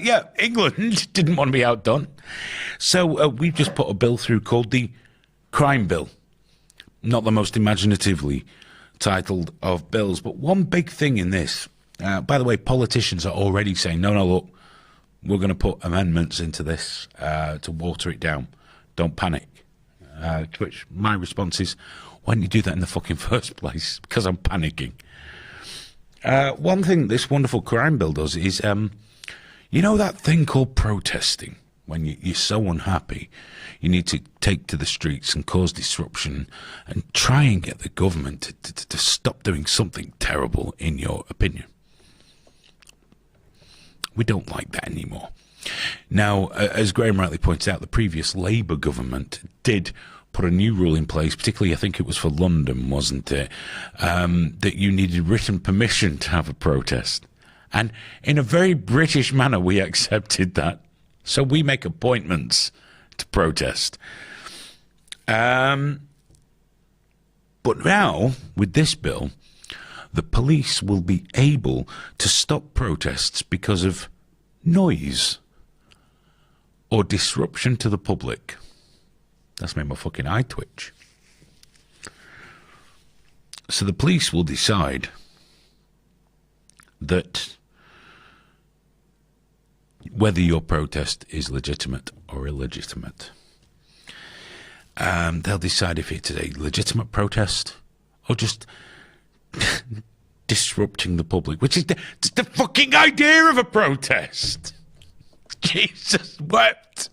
Yeah, England didn't want to be outdone. So we've just put a bill through called the Crime Bill. Not the most imaginatively titled of bills, but one big thing in this, by the way, politicians are already saying, no, look, we're going to put amendments into this to water it down. Don't panic. To which my response is, why didn't you do that in the fucking first place? Because I'm panicking. One thing this wonderful crime bill does is, you know that thing called protesting? When you're so unhappy, you need to take to the streets and cause disruption and try and get the government to stop doing something terrible, in your opinion. We don't like that anymore. Now, as Graham rightly points out, the previous Labour government did put a new rule in place, particularly I think it was for London, wasn't it, that you needed written permission to have a protest. And in a very British manner, we accepted that. So we make appointments to protest. But now, with this bill, the police will be able to stop protests because of noise or disruption to the public. That's made my fucking eye twitch. So the police will decide that whether your protest is legitimate or illegitimate. They'll decide if it's a legitimate protest or just disrupting the public, which is the fucking idea of a protest. Jesus wept.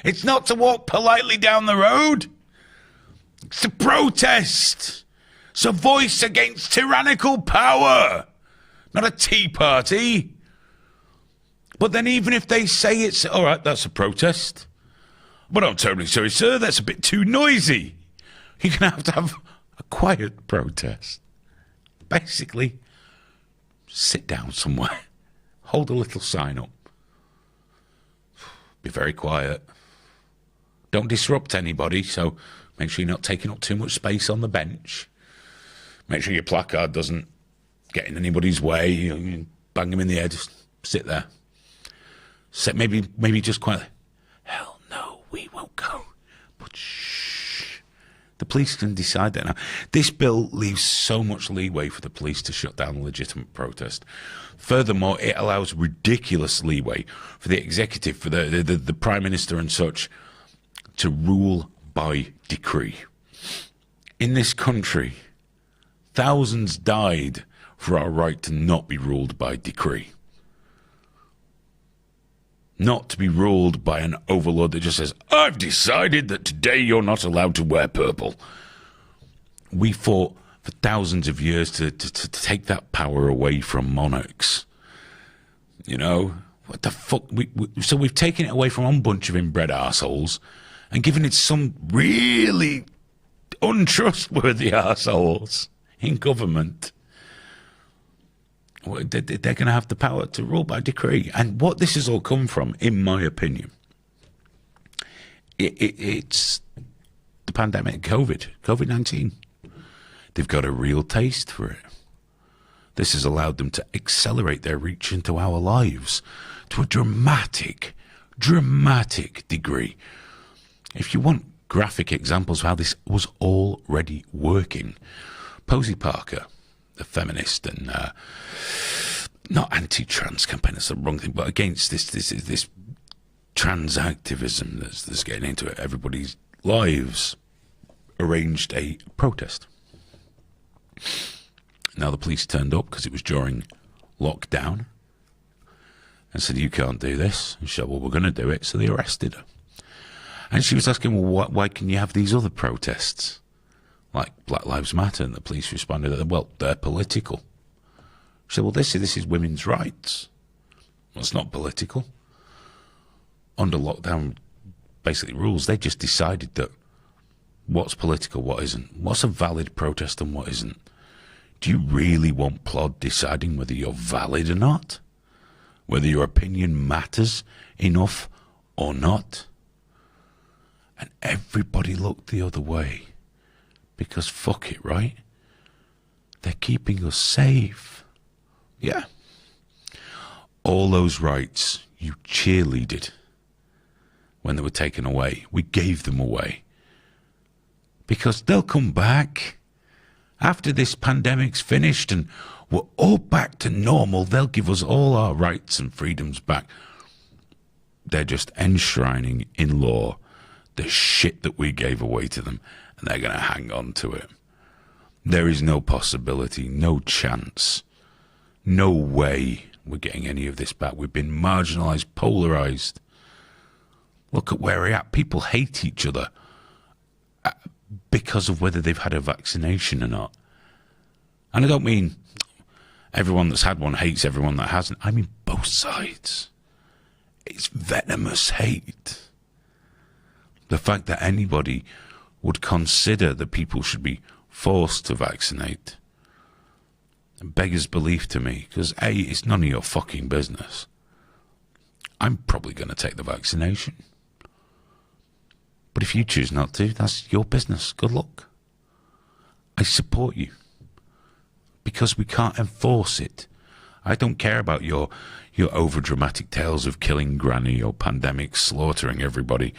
It's not to walk politely down the road. It's to protest. It's a voice against tyrannical power, not a tea party. But then even if they say it's, all right, that's a protest. But I'm terribly sorry, sir, that's a bit too noisy. You're going to have a quiet protest. Basically, sit down somewhere. Hold a little sign up. Be very quiet. Don't disrupt anybody, so make sure you're not taking up too much space on the bench. Make sure your placard doesn't get in anybody's way. You bang them in the head, just sit there. So maybe just quietly. Hell no, we won't go. But shh. The police can decide that now. This bill leaves so much leeway for the police to shut down a legitimate protest. Furthermore, it allows ridiculous leeway for the executive, for the Prime Minister and such, to rule by decree. In this country, thousands died for our right to not be ruled by decree. Not to be ruled by an overlord that just says, I've decided that today you're not allowed to wear purple. We fought for thousands of years to take that power away from monarchs. You know, what the fuck? So we've taken it away from one bunch of inbred arseholes and given it some really untrustworthy arseholes in government. They're going to have the power to rule by decree. And what this has all come from, in my opinion, it's the pandemic, COVID-19. They've got a real taste for it. This has allowed them to accelerate their reach into our lives to a dramatic degree. If you want graphic examples of how this was already working, Posey Parker, the feminist and not anti-trans campaign, that's the wrong thing, but against this trans activism that's getting into it, everybody's lives, arranged a protest. Now the police turned up because it was during lockdown and said, you can't do this. And she said, well, we're going to do it. So they arrested her. And she was asking, well, why can you have these other protests? Like Black Lives Matter, and the police responded, well, they're political. She said, well, this is women's rights. Well, it's not political. Under lockdown, basically rules, they just decided that what's political, what isn't. What's a valid protest and what isn't. Do you really want Plod deciding whether you're valid or not? Whether your opinion matters enough or not? And everybody looked the other way. Because fuck it, right? They're keeping us safe. Yeah. All those rights You cheerleaded when they were taken away. We gave them away. Because they'll come back. After this pandemic's finished and we're all back to normal, they'll give us all our rights and freedoms back. They're just enshrining in law the shit that we gave away to them, and they're going to hang on to it. There is no possibility, no chance, no way we're getting any of this back. We've been marginalised, polarised. Look at where we're at. People hate each other because of whether they've had a vaccination or not. And I don't mean everyone that's had one hates everyone that hasn't. I mean both sides. It's venomous hate. The fact that anybody would consider that people should be forced to vaccinate beggars belief to me, because A, it's none of your fucking business. I'm probably going to take the vaccination. But if you choose not to, that's your business. Good luck. I support you. Because we can't enforce it. I don't care about your over-dramatic tales of killing granny or pandemics slaughtering everybody.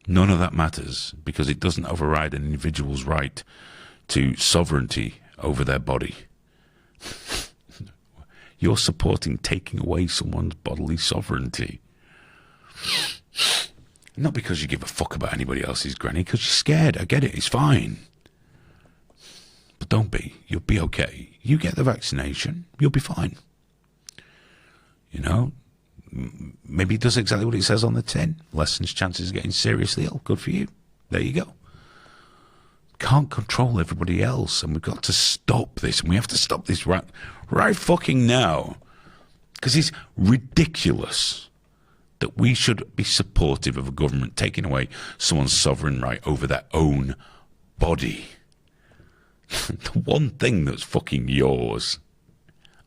None of that matters, because it doesn't override an individual's right to sovereignty over their body. You're supporting taking away someone's bodily sovereignty. Not because you give a fuck about anybody else's granny, because you're scared. I get it, it's fine. But don't be. You'll be okay. You get the vaccination, you'll be fine. You know? Maybe it does exactly what it says on the tin. Lessens chances of getting seriously ill. Good for you. There you go. Can't control everybody else, and we've got to stop this, and we have to stop this right fucking now. Because it's ridiculous that we should be supportive of a government taking away someone's sovereign right over their own body. The one thing that's fucking yours.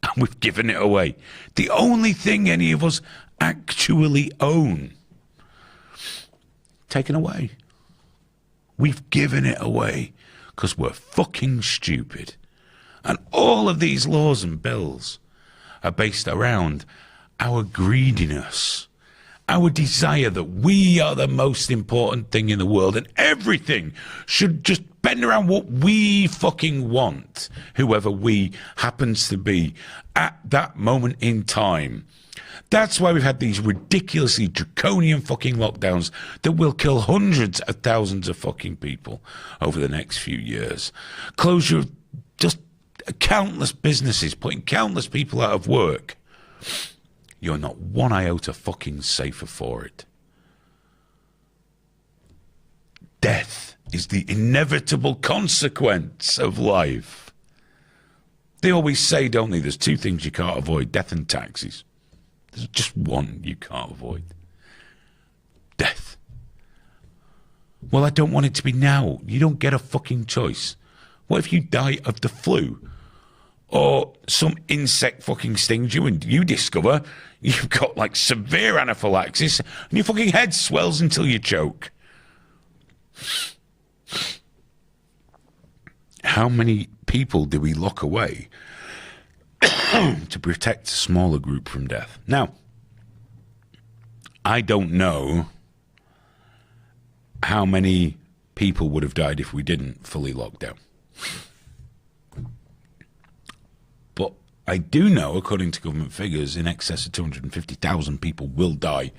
And we've given it away. The only thing any of us actually own. Taken away. We've given it away because we're fucking stupid. And all of these laws and bills are based around our greediness, our desire that we are the most important thing in the world and everything should just bend around what we fucking want, whoever we happens to be at that moment in time. That's why we've had these ridiculously draconian fucking lockdowns that will kill hundreds of thousands of fucking people over the next few years. Closure of just countless businesses, putting countless people out of work. You're not one iota fucking safer for it. Death is the inevitable consequence of life. They always say, don't they, there's two things you can't avoid, death and taxes. There's just one you can't avoid. Death. Well, I don't want it to be now. You don't get a fucking choice. What if you die of the flu? Or some insect fucking stings you and you discover you've got like severe anaphylaxis and your fucking head swells until you choke. How many people do we lock away to protect a smaller group from death? Now, I don't know how many people would have died if we didn't fully lock down. But I do know, according to government figures, in excess of 250,000 people will die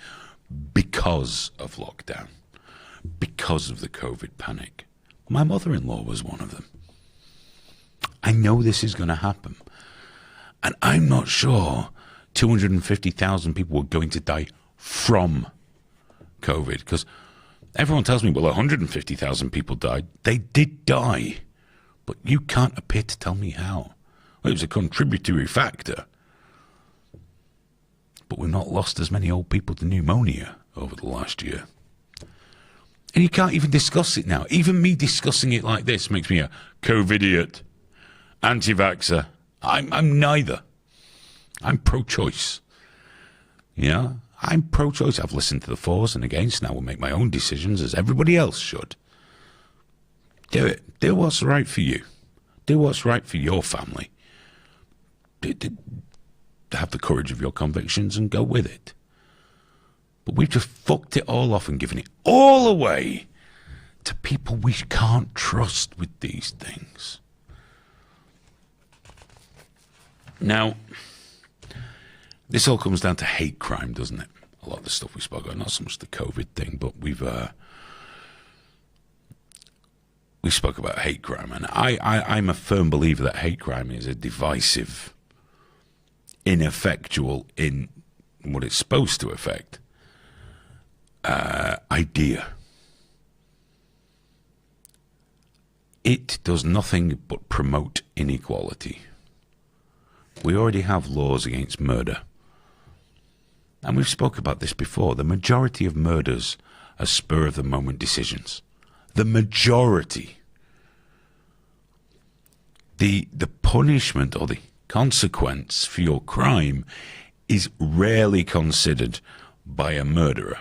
because of lockdown, because of the COVID panic. My mother-in-law was one of them. I know this is going to happen. And I'm not sure 250,000 people were going to die from COVID, because everyone tells me, well, 150,000 people died. They did die, but you can't appear to tell me how. Well, it was a contributory factor. But we've not lost as many old people to pneumonia over the last year. And you can't even discuss it now. Even me discussing it like this makes me a COVID-idiot, anti-vaxxer. I'm neither. I'm pro-choice. Yeah, I'm pro-choice. I've listened to the fors and against, and I will make my own decisions as everybody else should. Do it. Do what's right for you. Do what's right for your family. Have the courage of your convictions and go with it. But we've just fucked it all off and given it all away to people we can't trust with these things. Now, this all comes down to hate crime, doesn't it? A lot of the stuff we spoke about, not so much the COVID thing, but we spoke about hate crime, and I'm a firm believer that hate crime is a divisive, ineffectual in what it's supposed to affect idea. It does nothing but promote inequality. We already have laws against murder. And we've spoken about this before. The majority of murders are spur-of-the-moment decisions. The majority. The punishment or the consequence for your crime is rarely considered by a murderer.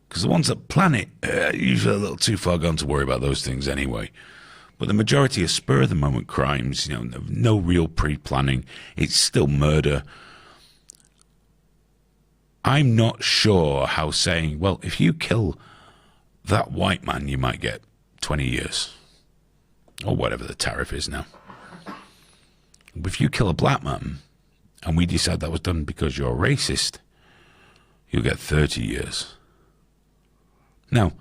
Because the ones that plan it are usually a little too far gone to worry about those things anyway. But the majority of spur-of-the-moment crimes, no real pre-planning. It's still murder. I'm not sure how saying, well, if you kill that white man, you might get 20 years. Or whatever the tariff is now. But if you kill a black man, and we decide that was done because you're a racist, you'll get 30 years. Now,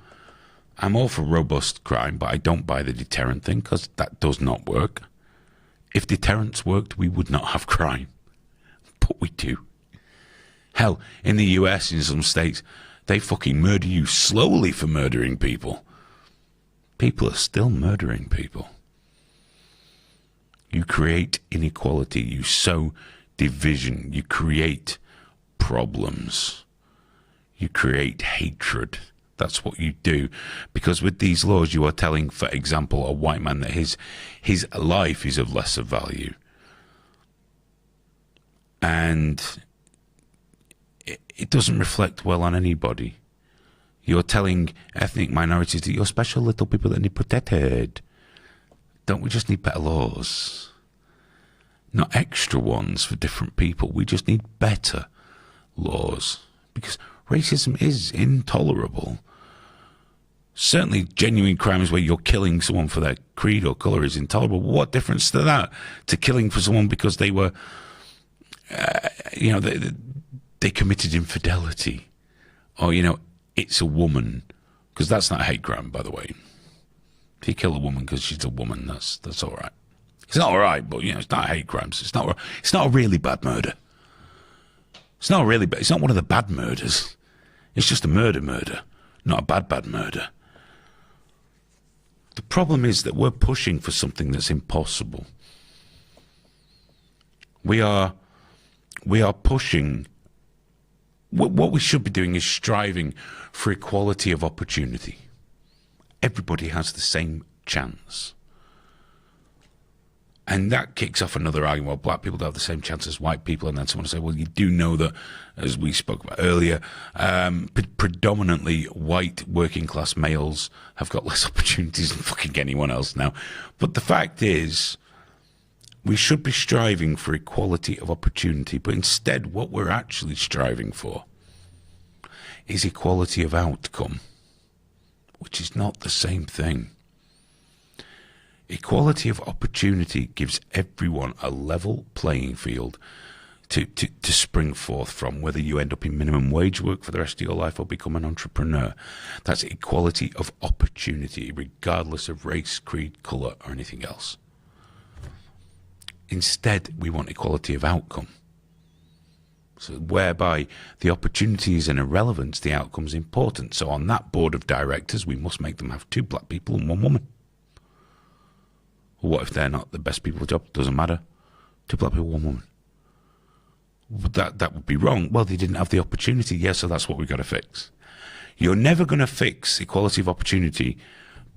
I'm all for robust crime, but I don't buy the deterrent thing, because that does not work. If deterrence worked, we would not have crime. But we do. Hell, in the US, in some states, they fucking murder you slowly for murdering people. People are still murdering people. You create inequality. You sow division. You create problems. You create hatred. That's what you do. Because with these laws, you are telling, for example, a white man that his life is of lesser value. And it doesn't reflect well on anybody. You're telling ethnic minorities that you're special little people that need protected. Don't we just need better laws? Not extra ones for different people. We just need better laws. Because racism is intolerable. Certainly genuine crimes where you're killing someone for their creed or colour is intolerable. What difference to that? To killing for someone because they were, they committed infidelity. Or, it's a woman. Because that's not a hate crime, by the way. If you kill a woman because she's a woman, that's all right. It's not all right, but, it's not a hate crime. So it's not a really bad murder. It's not really bad. It's not one of the bad murders. It's just a murder, not a bad murder. The problem is that we're pushing for something that's impossible. We are pushing. What we should be doing is striving for equality of opportunity. Everybody has the same chance. And that kicks off another argument. Well, black people don't have the same chance as white people. And then someone will say, well, you do know that, as we spoke about earlier, predominantly white working class males have got less opportunities than fucking anyone else now. But the fact is, we should be striving for equality of opportunity. But instead, what we're actually striving for is equality of outcome, which is not the same thing. Equality of opportunity gives everyone a level playing field to spring forth from, whether you end up in minimum wage work for the rest of your life or become an entrepreneur. That's equality of opportunity, regardless of race, creed, colour, or anything else. Instead, we want equality of outcome. So whereby the opportunity is an irrelevance, the outcome is important. So on that board of directors, we must make them have 2 black people and 1 woman. What if they're not the best people for the job? Doesn't matter. 2 black people, 1 woman. That would be wrong. Well, they didn't have the opportunity. Yeah, so that's what we've got to fix. You're never going to fix equality of opportunity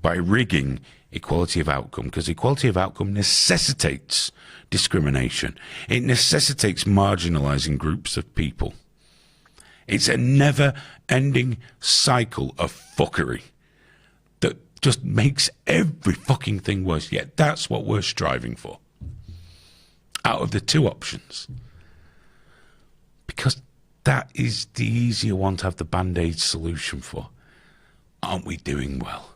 by rigging equality of outcome, because equality of outcome necessitates discrimination. It necessitates marginalising groups of people. It's a never-ending cycle of fuckery that just makes every fucking thing worse. Yet that's what we're striving for. Out of the 2 options. Because That is the easier one to have the band-aid solution for. Aren't we doing well?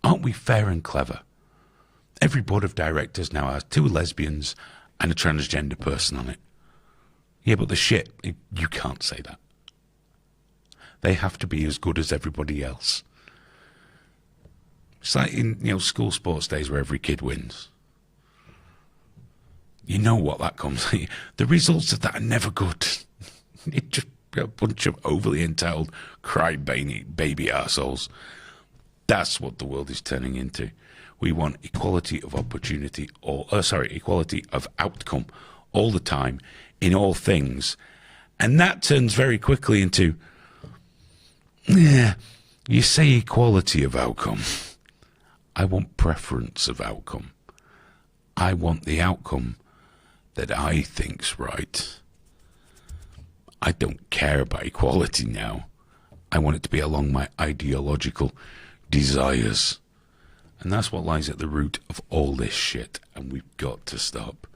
Aren't we fair and clever? Every board of directors now has 2 lesbians and a transgender person on it. Yeah, but the shit, you can't say that. They have to be as good as everybody else. It's like in school sports days where every kid wins. You know what that comes. The results of that are never good. It's just a bunch of overly entitled cry-baby arseholes. That's what the world is turning into. We want equality of opportunity, equality of outcome all the time, in all things. And that turns very quickly into, you say equality of outcome. I want preference of outcome. I want the outcome that I think's right. I don't care about equality now. I want it to be along my ideological desires. And that's what lies at the root of all this shit, and we've got to stop.